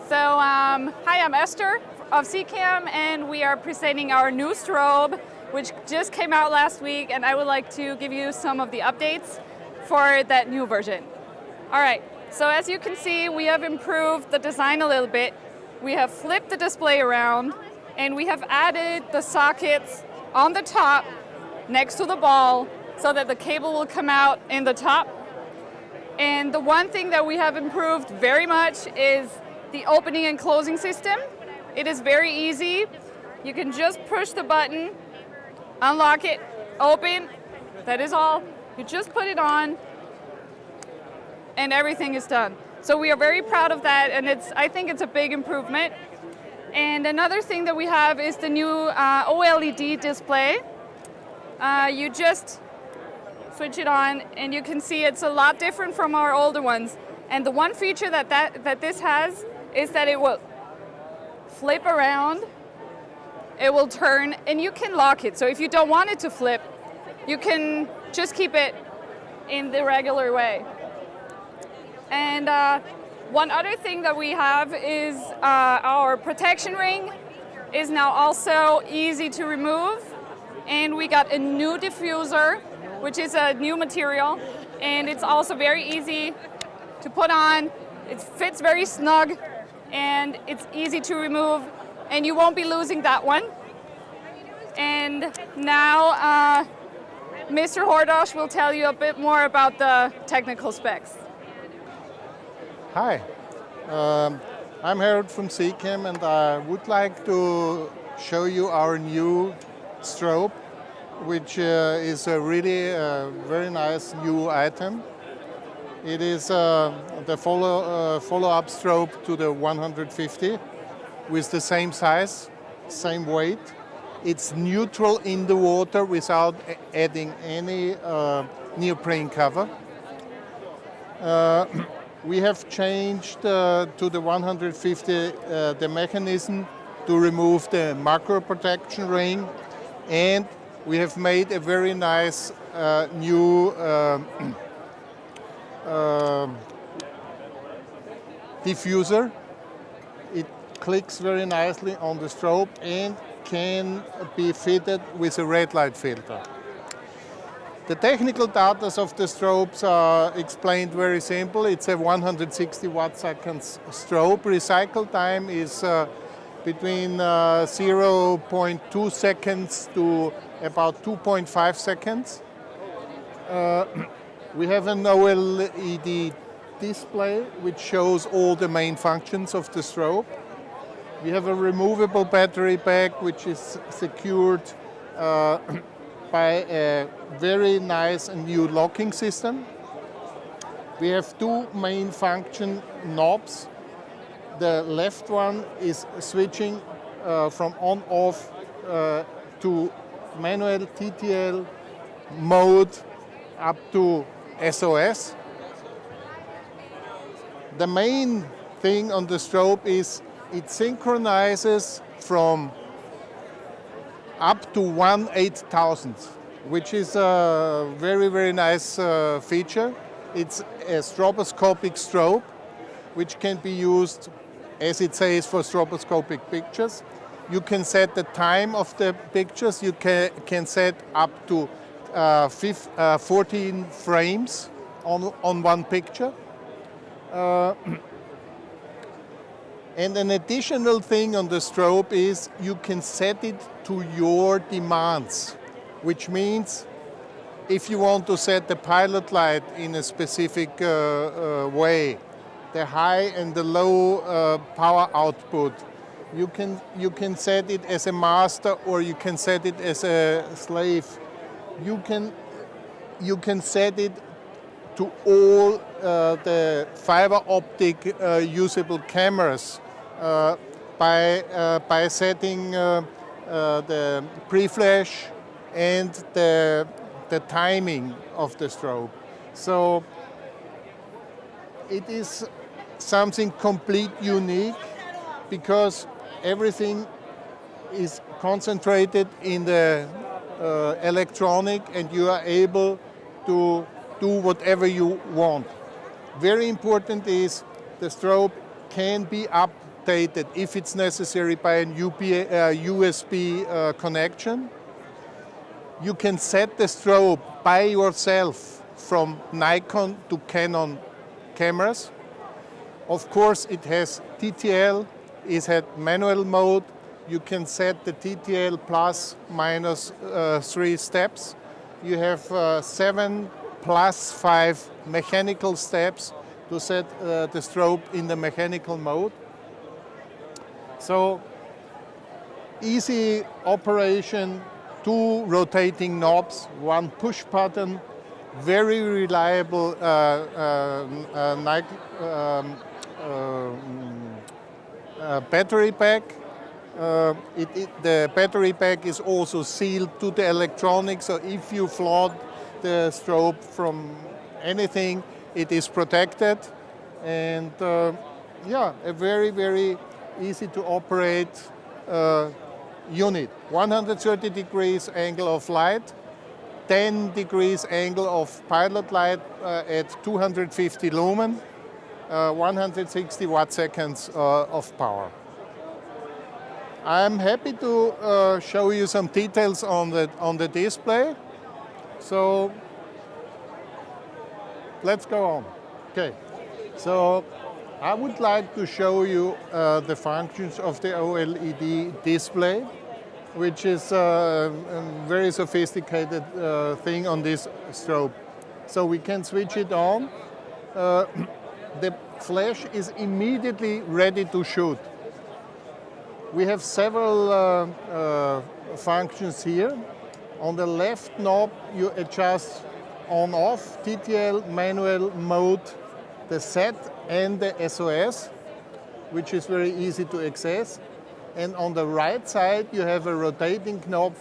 Hi, I'm Esther of Seacam, and we are presenting our new strobe, which just came out last week, and I would like to give you some of the updates for that new version. All right, so as you can see, we have improved the design a little bit. We have flipped the display around, and we have added the sockets on the top next to the ball so that the cable will come out in the top. And the one thing that we have improved very much is the opening and closing system. It is very easy. You can just push the button, unlock it, open, that is all. You just put it on and everything is done. So we are very proud of that, and I think it's a big improvement. And another thing that we have is the new OLED display. You just switch it on and you can see it's a lot different from our older ones. And the one feature that this has is that it will flip around, it will turn, and you can lock it. So if you don't want it to flip, you can just keep it in the regular way. And one other thing that we have is our protection ring is now also easy to remove. And we got a new diffuser, which is a new material, and it's also very easy to put on. It fits very snug, and it's easy to remove, and you won't be losing that one. And now Mr. Hordosch will tell you a bit more about the technical specs. Hi, I'm Harald from Seacam, and I would like to show you our new strobe, which is a really very nice new item. It is the follow-up strobe to the 150 with the same size, same weight. It's neutral in the water without adding any neoprene cover. We have changed to the 150 the mechanism to remove the macro protection ring, and we have made a very nice new diffuser. It clicks very nicely on the strobe and can be fitted with a red light filter. The technical data of the strobes are explained very simple. It's a 160 watt-seconds strobe. Recycle time is between 0.2 seconds to about 2.5 seconds. We have an OLED display which shows all the main functions of the strobe. We have a removable battery pack which is secured by a very nice and new locking system. We have two main function knobs. The left one is switching from on-off to manual TTL mode up to SOS. The main thing on the strobe is it synchronizes from up to 1/8000, which is a very, very nice feature. It's a stroboscopic strobe, which can be used, as it says, for stroboscopic pictures. You can set the time of the pictures. You can set up to 14 frames on one picture. And an additional thing on the strobe is you can set it to your demands, which means if you want to set the pilot light in a specific way, the high and the low power output, you can set it as a master or you can set it as a slave. You can set it to all the fiber optic usable cameras by setting the pre-flash and the timing of the strobe. So it is something complete unique because everything is concentrated in the electronic, and you are able to do whatever you want. Very important is the strobe can be up rotated if it's necessary by a USB connection. You can set the strobe by yourself from Nikon to Canon cameras. Of course, it has TTL, it has manual mode. You can set the TTL plus minus 3 steps. You have 7 plus 5 mechanical steps to set the strobe in the mechanical mode. So easy operation, 2 rotating knobs, 1 push button, very reliable battery pack. The battery pack is also sealed to the electronics, so if you flood the strobe from anything, it is protected. And yeah, a very, very easy to operate unit. 130 degrees angle of light, 10 degrees angle of pilot light at 250 lumen, 160 watt-seconds of power. I'm happy to show you some details on the display. So let's go on. Okay, so I would like to show you the functions of the OLED display, which is a very sophisticated thing on this strobe. So we can switch it on. The flash is immediately ready to shoot. We have several functions here. On the left knob, you adjust on-off, TTL, manual mode, the set and the SOS, which is very easy to access. And on the right side, you have a rotating knob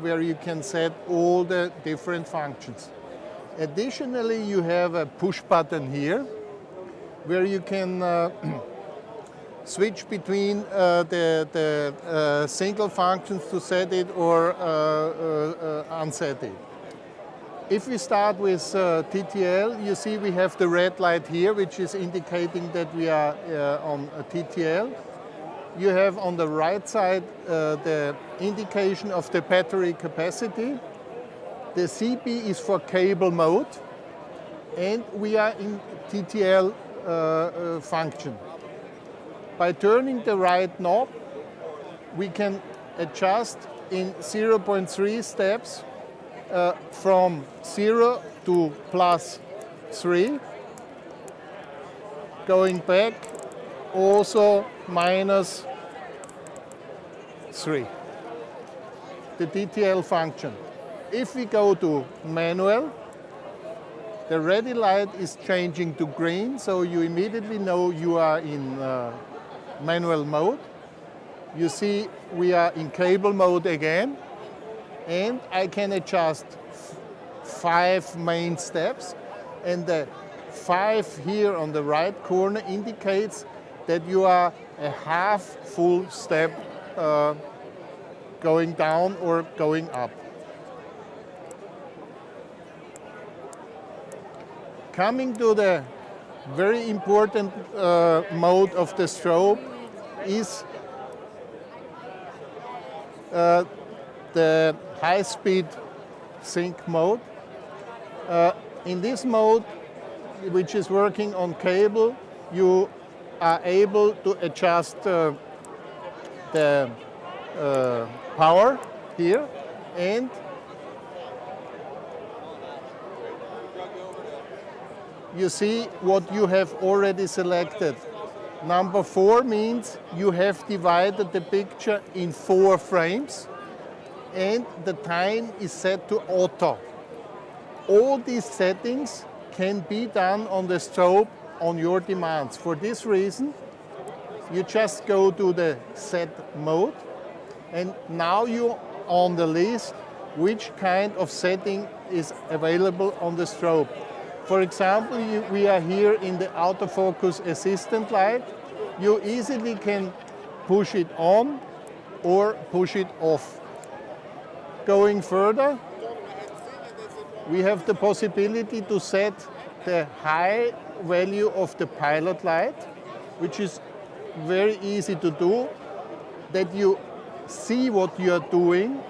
where you can set all the different functions. Additionally, you have a push button here, where you can switch between the single functions to set it or unset it. If we start with TTL, you see we have the red light here, which is indicating that we are on a TTL. You have on the right side the indication of the battery capacity. The CB is for cable mode, and we are in TTL function. By turning the right knob, we can adjust in 0.3 steps from 0 to +3. Going back, also -3. The TTL function. If we go to manual, the ready light is changing to green, so you immediately know you are in manual mode. You see we are in cable mode again, and I can adjust 5 main steps, and the 5 here on the right corner indicates that you are a half full step going down or going up. Coming to the very important mode of the strobe is the high-speed sync mode. In this mode, which is working on cable, you are able to adjust the power here, and you see what you have already selected. Number 4 means you have divided the picture in 4 frames, and the time is set to auto. All these settings can be done on the strobe on your demands. For this reason, you just go to the set mode, and now you're on the list which kind of setting is available on the strobe. For example, we are here in the autofocus assistant light. You easily can push it on or push it off. Going further, we have the possibility to set the high value of the pilot light, which is very easy to do, that you see what you are doing.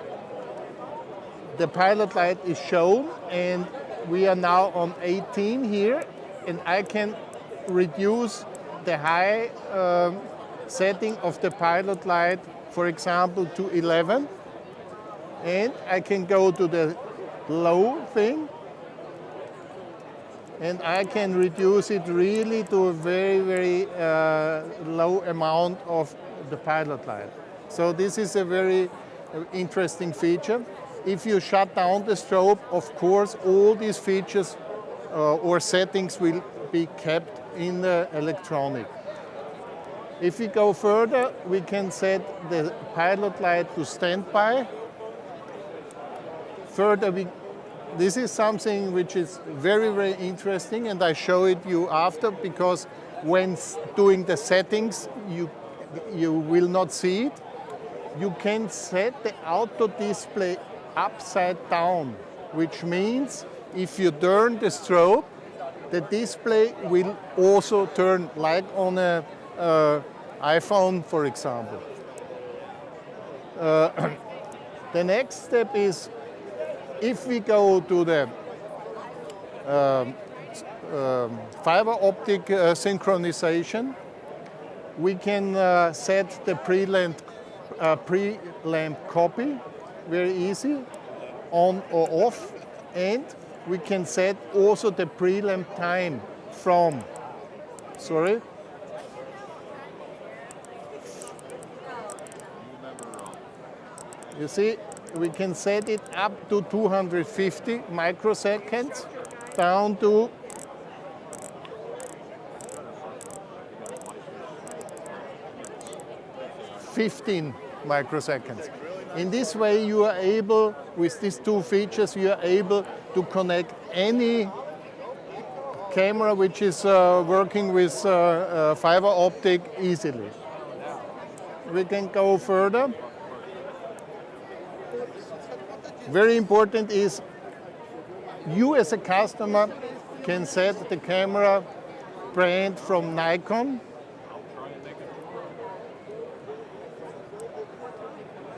The pilot light is shown, and we are now on 18 here, and I can reduce the high setting of the pilot light, for example, to 11, and I can go to the low thing, and I can reduce it really to a very, very low amount of the pilot light. So this is a very interesting feature. If you shut down the strobe, of course, all these features or settings will be kept in the electronic. If we go further, we can set the pilot light to standby. Further, this is something which is very, very interesting, and I show it you after, because when doing the settings, you will not see it. You can set the auto display upside down, which means if you turn the strobe, the display will also turn, like on a iPhone, for example. The next step is, if we go to the fiber optic synchronization, we can set the pre-lamp copy, very easy, on or off, and we can set also the pre-lamp time from, you see, we can set it up to 250 microseconds, down to 15 microseconds. In this way, you are able, with these two features, you are able to connect any camera which is working with fiber optic easily. We can go further. Very important is, you as a customer can set the camera brand from Nikon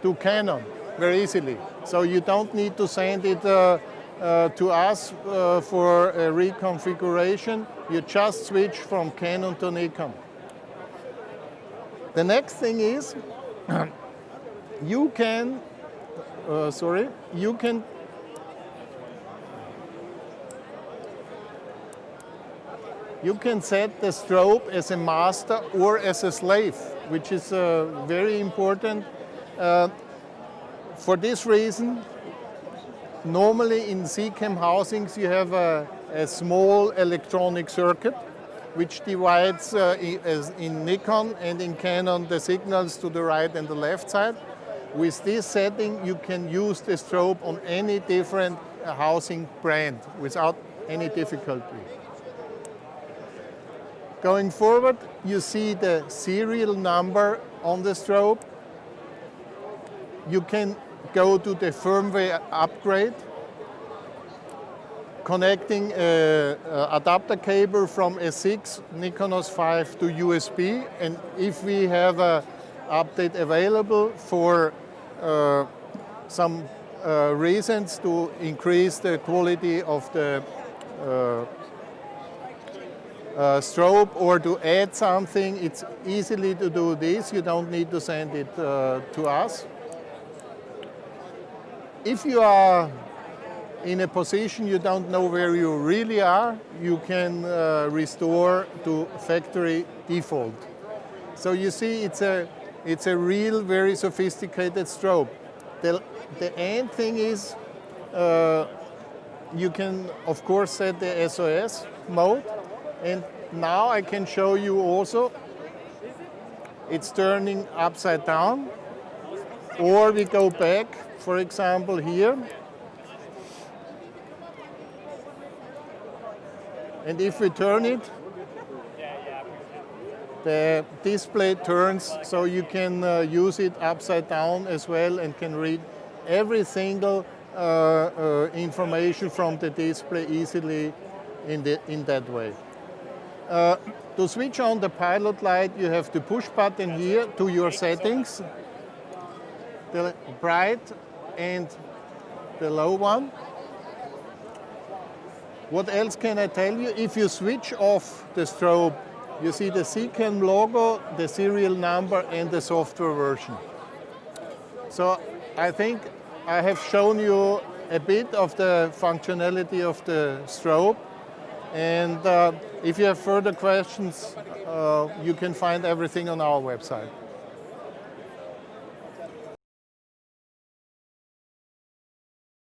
to Canon very easily. So you don't need to send it to us for a reconfiguration. You just switch from Canon to Nikon. The next thing is, you can set the strobe as a master or as a slave, which is very important. For this reason, normally in Seacam housings you have a small electronic circuit which divides in Nikon and in Canon the signals to the right and the left side. With this setting, you can use the strobe on any different housing brand without any difficulty. Going forward, you see the serial number on the strobe. You can go to the firmware upgrade, connecting an adapter cable from S6 Nikonos 5 to USB, and if we have an update available for some reasons to increase the quality of the strobe or to add something, it's easily to do this. You don't need to send it to us. If you are in a position you don't know where you really are, you can restore to factory default. So you see, it's a real, very sophisticated strobe. The end thing is, you can, of course, set the SOS mode. And now I can show you also, it's turning upside down. Or we go back, for example, here. And if we turn it, the display turns, so you can use it upside down as well and can read every single information from the display easily in that way. To switch on the pilot light, you have the push button here to your settings, the bright and the low one. What else can I tell you? If you switch off the strobe, you see the Seacam logo, the serial number, and the software version. So I think I have shown you a bit of the functionality of the strobe. And if you have further questions, you can find everything on our website.